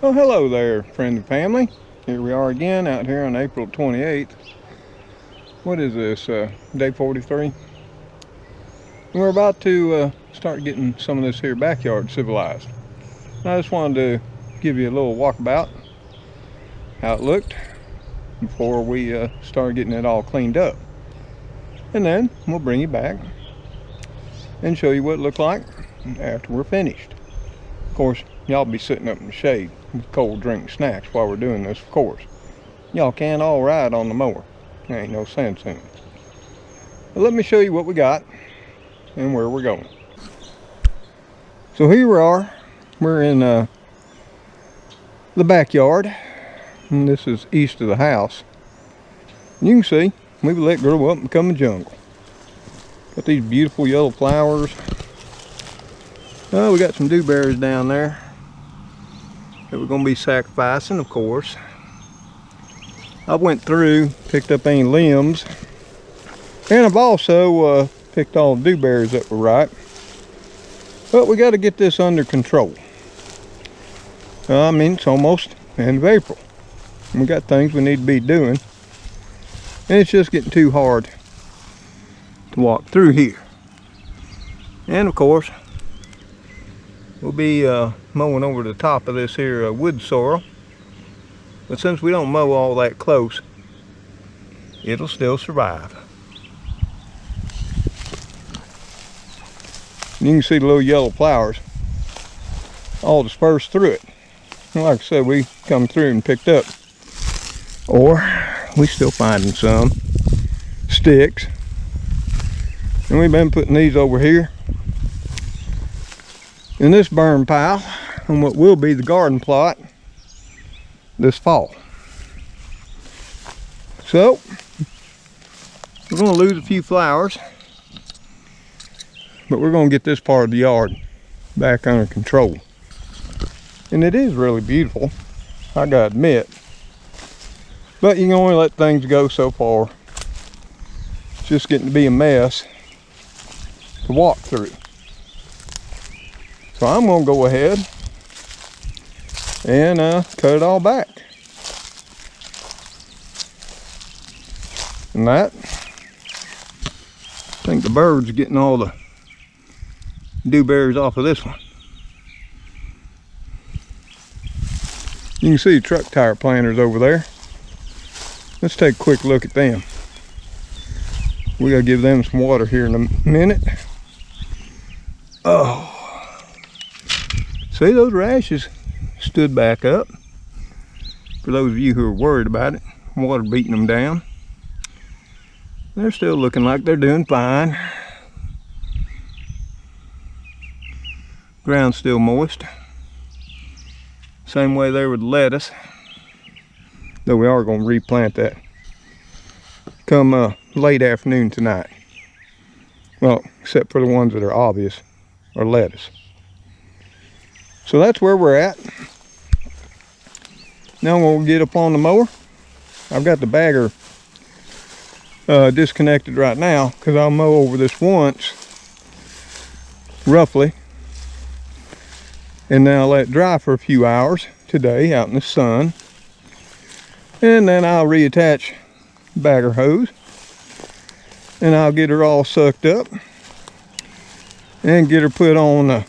Well, hello there, friends and family. Here we are again out here on April 28th. What is this, day 43? We're about to start getting some of this here backyard civilized. I just wanted to give you a little walkabout, how it looked before we start getting it all cleaned up. And then we'll bring you back and show you what it looked like after we're finished. Of course, y'all be sitting up in the shade with cold drink snacks while we're doing this, of course. Y'all can't all ride on the mower. There ain't no sense in it. But let me show you what we got and where we're going. So here we are. We're in the backyard. And this is east of the house. And you can see, we've let grow up and become a jungle. Got these beautiful yellow flowers. Oh, we got some dewberries down there that we're going to be sacrificing, of course. I went through, picked up any limbs, and I've also picked all the dewberries that were ripe. But we got to get this under control. I mean, it's almost end of April. We got things we need to be doing, and it's just getting too hard to walk through here. And of course, we'll be mowing over the top of this here wood sorrel. But since we don't mow all that close, it'll still survive. You can see the little yellow flowers all dispersed through it. And like I said, we come through and picked up. Or we still finding some sticks. And we've been putting these over here in this burn pile on what will be the garden plot this fall. So we're going to lose a few flowers, but we're going to get this part of the yard back under control. And it is really beautiful, I gotta admit, but you can only let things go so far. It's just getting to be a mess to walk through. So I'm going to go ahead and cut it all back. And that, I think the birds are getting all the dewberries off of this one. You can see the truck tire planters over there. Let's take a quick look at them. We gotta give them some water here in a minute. Oh. See, those rashes stood back up. For those of you who are worried about it, water beating them down. They're still looking like they're doing fine. Ground's still moist. Same way there with lettuce. Though we are going to replant that come late afternoon tonight. Well, except for the ones that are obvious, are lettuce. So that's where we're at. Now we'll get up on the mower. I've got the bagger disconnected right now because I'll mow over this once, roughly. And then I'll let it dry for a few hours today out in the sun. And then I'll reattach the bagger hose. And I'll get her all sucked up. And get her put on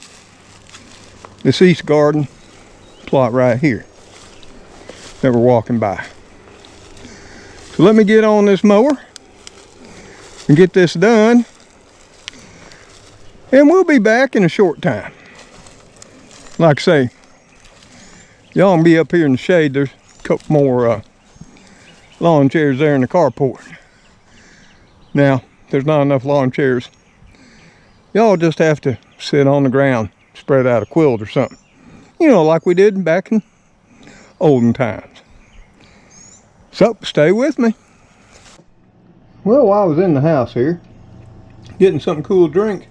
this east garden plot right here that we're walking by. So let me get on this mower and get this done. And we'll be back in a short time. Like I say, y'all can be up here in the shade. There's a couple more lawn chairs there in the carport. Now, there's not enough lawn chairs. Y'all just have to sit on the ground, spread out a quilt or something. You know, like we did back in olden times. So, stay with me. Well, while I was in the house here, getting something cool to drink,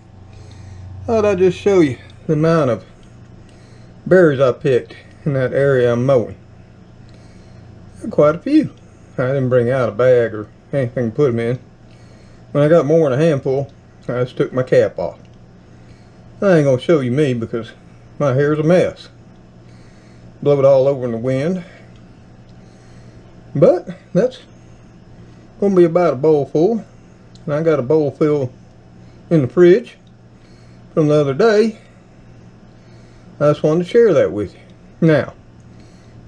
thought I'd just show you the amount of berries I picked in that area I'm mowing. Quite a few. I didn't bring out a bag or anything to put them in. When I got more than a handful, I just took my cap off. I ain't gonna show you me because my hair's a mess. blow it all over in the wind. But that's gonna be about a bowl full. And I got a bowl full in the fridge from the other day. I just wanted to share that with you. Now,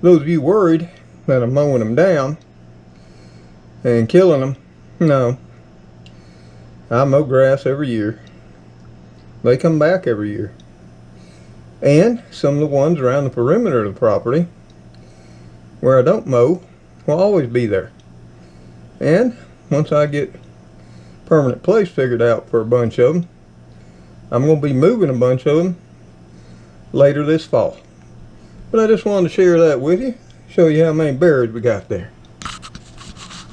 those of you worried that I'm mowing them down and killing them, no. I mow grass every year. They come back every year. And some of the ones around the perimeter of the property where I don't mow will always be there. And once I get a permanent place figured out for a bunch of them, I'm going to be moving a bunch of them later this fall. But I just wanted to share that with you, show you how many berries we got there.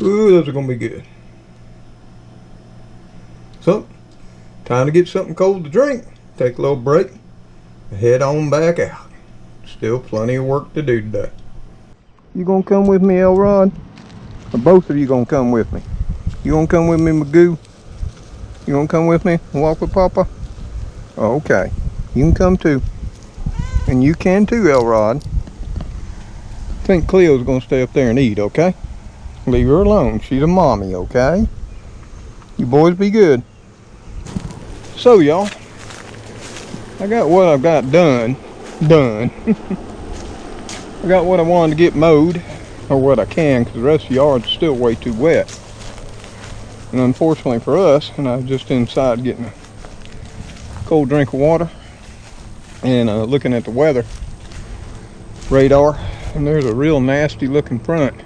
Ooh, those are going to be good. So, time to get something cold to drink, take a little break, and head on back out. Still plenty of work to do today. You gonna come with me, Elrod? Or both of you gonna come with me? You gonna come with me, Magoo? You gonna come with me and walk with Papa? Oh, okay, you can come too. And you can too, Elrod. I think Cleo's gonna stay up there and eat, okay? Leave her alone, she's a mommy, okay? You boys be good. So y'all, I got what I've got done. I got what I wanted to get mowed, or what I can, because the rest of the yard's still way too wet. And unfortunately for us, and I was just inside getting a cold drink of water and looking at the weather radar, and there's a real nasty looking front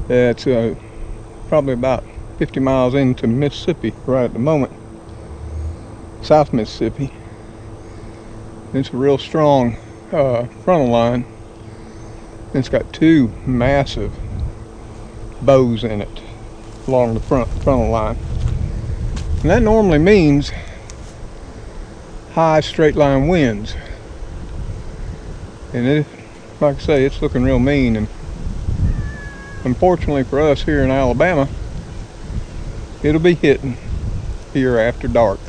that's probably about 50 miles into Mississippi right at the moment, South Mississippi. It's a real strong frontal line. It's got two massive bows in it along the frontal line, and that normally means high straight line winds. And it, like I say, it's looking real mean. And unfortunately for us here in Alabama, it'll be hitting here after dark.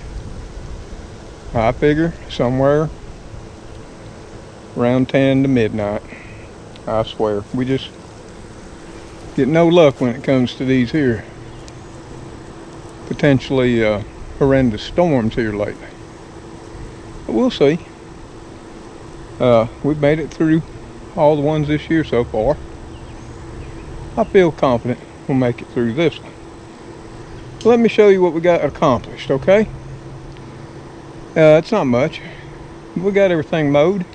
I figure somewhere around 10 to midnight. I swear, we just get no luck when it comes to these here potentially horrendous storms here lately. But we'll see. We've made it through all the ones this year so far. I feel confident we'll make it through this one. Let me show you what we got accomplished, okay? It's not much. We got everything mowed,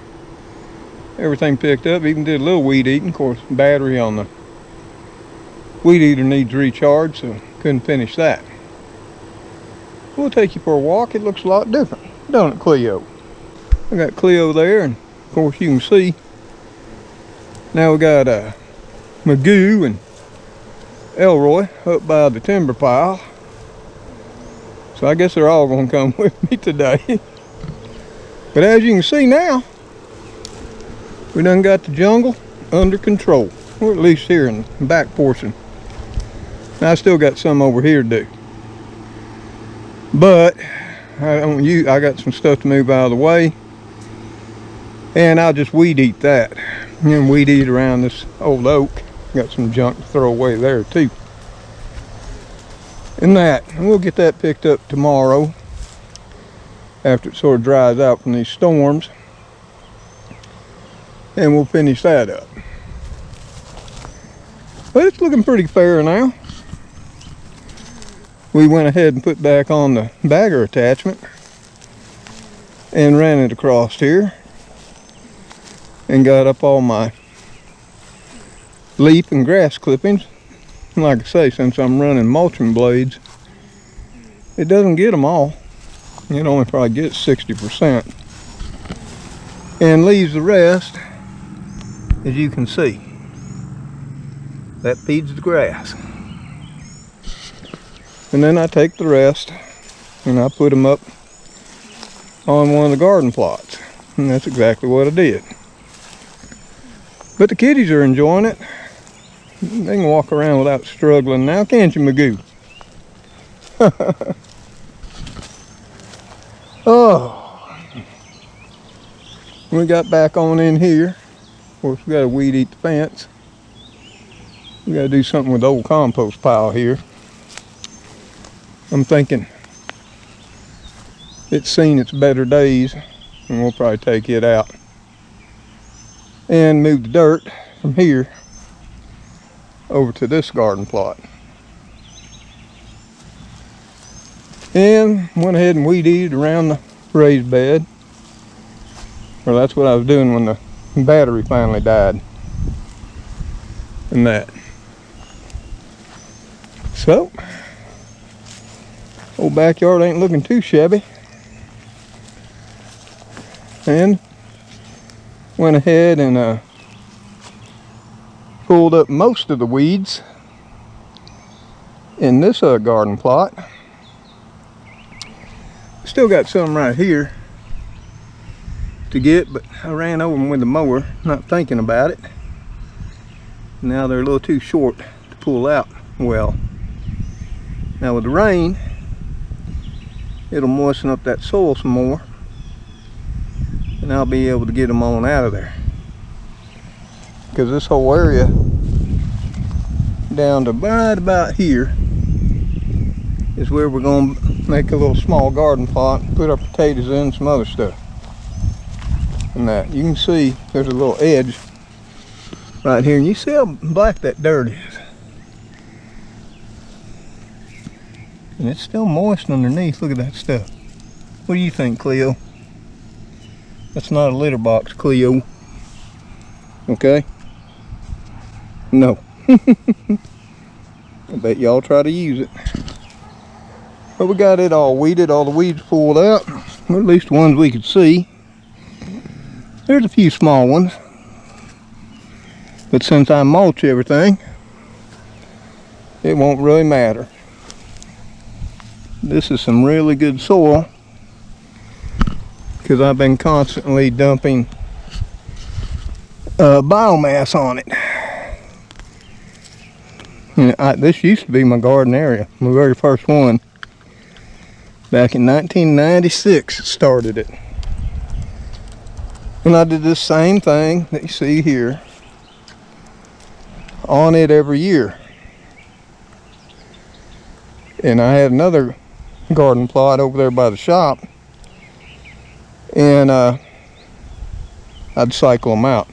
everything picked up, even did a little weed eating. Of course, battery on the weed eater needs recharge, so couldn't finish that. We'll take you for a walk. It looks a lot different, don't it, Cleo? I got Cleo there, and of course you can see now we got Magoo and Elroy up by the timber pile. So I guess they're all gonna come with me today. But as you can see now, we done got the jungle under control, or at least here in the back portion. Now I still got some over here to do, but I got some stuff to move out of the way, and I'll just weed eat that, and weed eat around this old oak. Got some junk to throw away there too. And we'll get that picked up tomorrow after it sort of dries out from these storms, and we'll finish that up. But it's looking pretty fair now. We went ahead and put back on the bagger attachment and ran it across here and got up all my leaf and grass clippings. And like I say, since I'm running mulching blades, it doesn't get them all. It only probably gets 60% and leaves the rest, as you can see. That feeds the grass. And then I take the rest and I put them up on one of the garden plots, and that's exactly what I did. But the kitties are enjoying it. They can walk around without struggling now, can't you, Magoo? Oh. We got back on in here. Of course, we got to weed eat the fence. We got to do something with the old compost pile here. I'm thinking it's seen its better days, and we'll probably take it out and move the dirt from here over to this garden plot. And went ahead and weed eated around the raised bed. Well, that's what I was doing when the battery finally died. And that. So, old backyard ain't looking too shabby. And went ahead and pulled up most of the weeds in this garden plot. Still got some right here to get, but I ran over them with the mower, not thinking about it. Now they're a little too short to pull out well. Now with the rain, it'll moisten up that soil some more, and I'll be able to get them on out of there. Because this whole area down to right about here is where we're going to make a little small garden plot and put our potatoes in and some other stuff. And that, you can see there's a little edge right here, and you see how black that dirt is. And it's still moist underneath. Look at that stuff. What do you think, Cleo? That's not a litter box, Cleo. Okay? No. I bet y'all try to use it. But we got it all weeded, all the weeds pulled out, or at least the ones we could see. There's a few small ones, but since I mulch everything, it won't really matter. This is some really good soil because I've been constantly dumping biomass on it. And this used to be my garden area, my very first one. Back in 1996 started it. And I did this same thing that you see here on it every year. And I had another garden plot over there by the shop, and I'd cycle them out.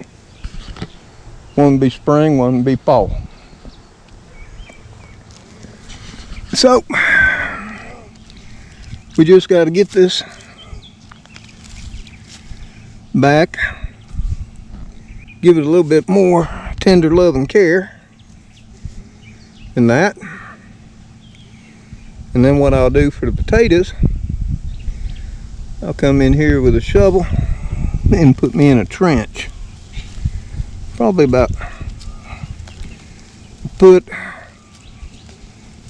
One would be spring, one would be fall. So we just got to get this back, give it a little bit more tender love and care than that. And then what I'll do for the potatoes, I'll come in here with a shovel and put me in a trench, probably about a foot,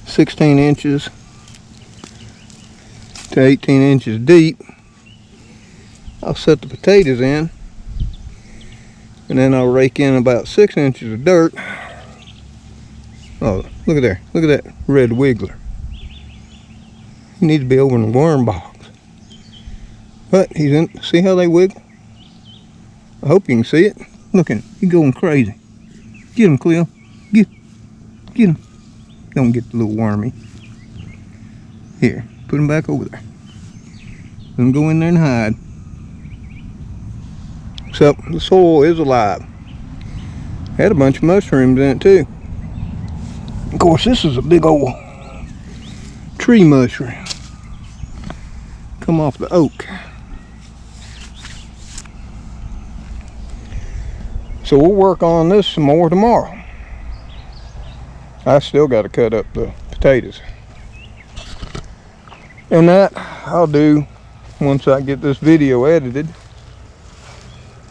16 inches to 18 inches deep. I'll set the potatoes in, and then I'll rake in about 6 inches of dirt. Oh, look at there. Look at that red wiggler. He needs to be over in the worm box. But he's in. See how they wiggle? I hope you can see it. Look at him. He's going crazy. Get him, Cleo. Get him. Don't get the little wormy. Here, put him back over there. Let him go in there and hide. So the soil is alive. Had a bunch of mushrooms in it too. Of course, this is a big old tree mushroom. Come off the oak. So we'll work on this some more tomorrow. I still got to cut up the potatoes. And that I'll do once I get this video edited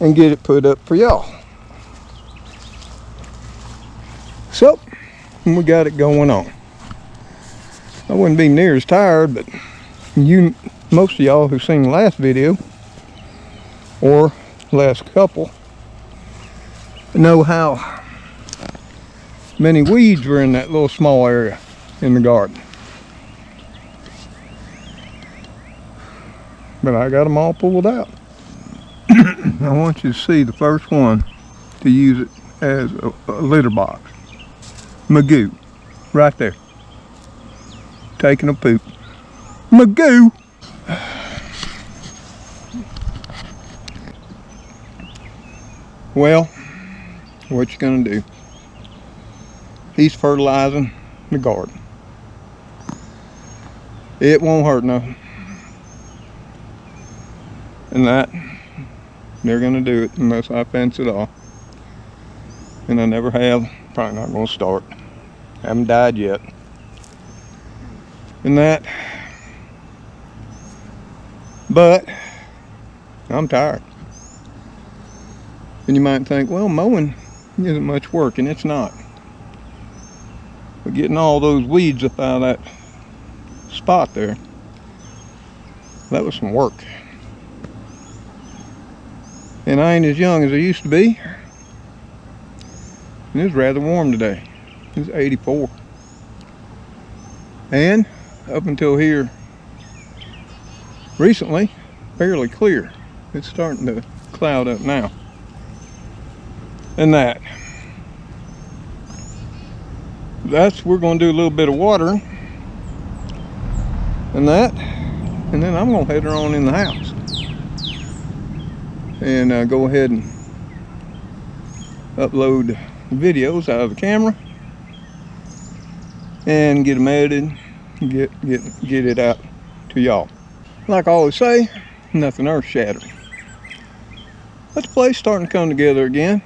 and get it put up for y'all. So, we got it going on. I wouldn't be near as tired, but most of y'all who've seen the last video, or last couple, know how many weeds were in that little small area in the garden. But I got them all pulled out. I want you to see the first one to use it as a litter box. Magoo, right there, taking a poop. Magoo! Well, what you gonna do? He's fertilizing the garden. It won't hurt nothing. And that, they're gonna do it unless I fence it off. And I never have, probably not gonna start. Haven't died yet. And that, but I'm tired. And you might think, well, mowing isn't much work, and it's not. But getting all those weeds up out of that spot there, that was some work. And I ain't as young as I used to be. And it's rather warm today. It's 84. And up until here recently, fairly clear. It's starting to cloud up now. And that's, we're going to do a little bit of watering. And then I'm going to head her on in the house. And go ahead and upload videos out of the camera. And get them edited, get it out to y'all. Like I always say, nothing earth shattering. But the place starting to come together again.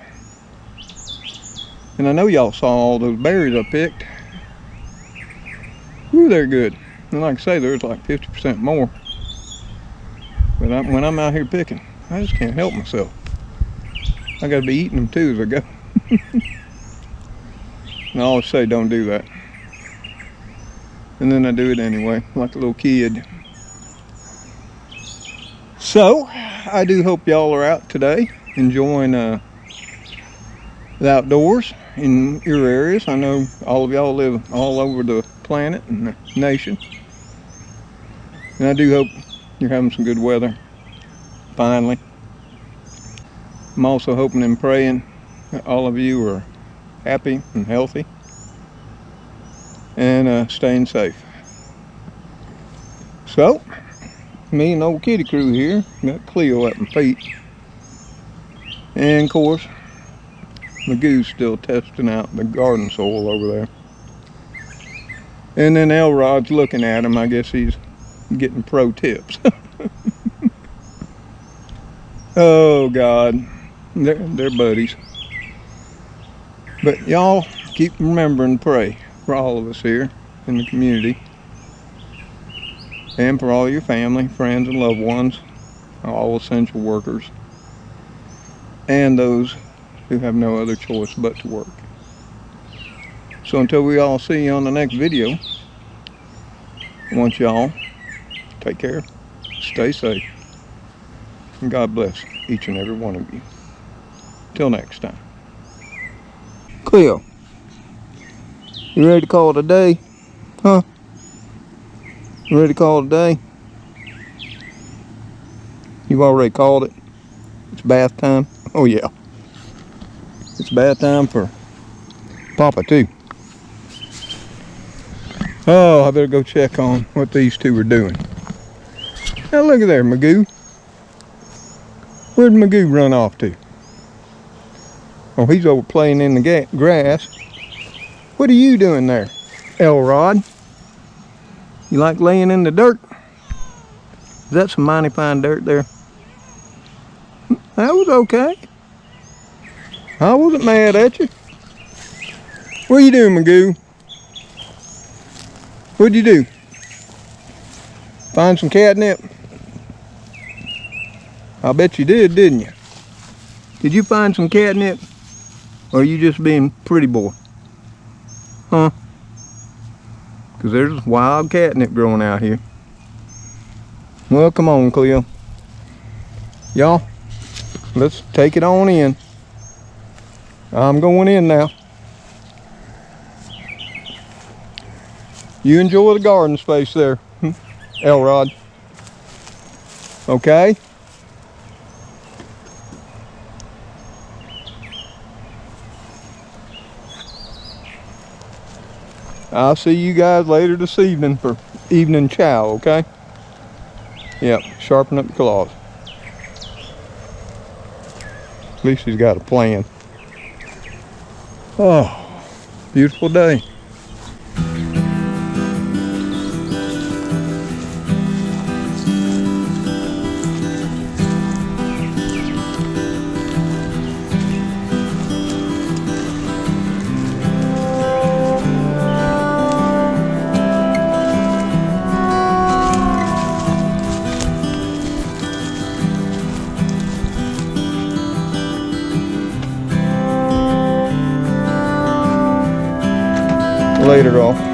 And I know y'all saw all those berries I picked. Ooh, they're good. And like I say, there's like 50% more. But when I'm out here picking, I just can't help myself. I gotta be eating them too as I go. And I always say don't do that. And then I do it anyway, like a little kid. So, I do hope y'all are out today, enjoying the outdoors in your areas. I know all of y'all live all over the planet and the nation. And I do hope you're having some good weather, finally. I'm also hoping and praying that all of you are happy and healthy and staying safe. So, me and old kitty crew here, got Cleo at my feet. And of course, Magoo's still testing out the garden soil over there. And then Elrod's looking at him. I guess he's getting pro tips. Oh God, they're buddies. But y'all keep remembering to pray for all of us here in the community. And for all your family, friends, and loved ones, all essential workers, and those who have no other choice but to work. So until we all see you on the next video, I want y'all to take care, stay safe, and God bless each and every one of you. Till next time. Cleo, you ready to call it a day? Huh? You ready to call it a day? You've already called it. It's bath time. Oh yeah. It's bath time for Papa too. Oh, I better go check on what these two are doing. Now look at there, Magoo. Where'd Magoo run off to? Oh, he's over playing in the grass. What are you doing there, Elrod? You like laying in the dirt? Is that some mighty fine dirt there? That was okay. I wasn't mad at you. What are you doing, Magoo? What'd you do? Find some catnip? I bet you did, didn't you? Did you find some catnip? Or are you just being pretty boy? Huh? Because there's wild catnip growing out here. Well, come on, Cleo. Y'all, let's take it on in. I'm going in now. You enjoy the garden space there, Elrod. Okay? I'll see you guys later this evening for evening chow, okay? Yep, sharpen up the claws. At least he's got a plan. Oh, beautiful day. Later, all.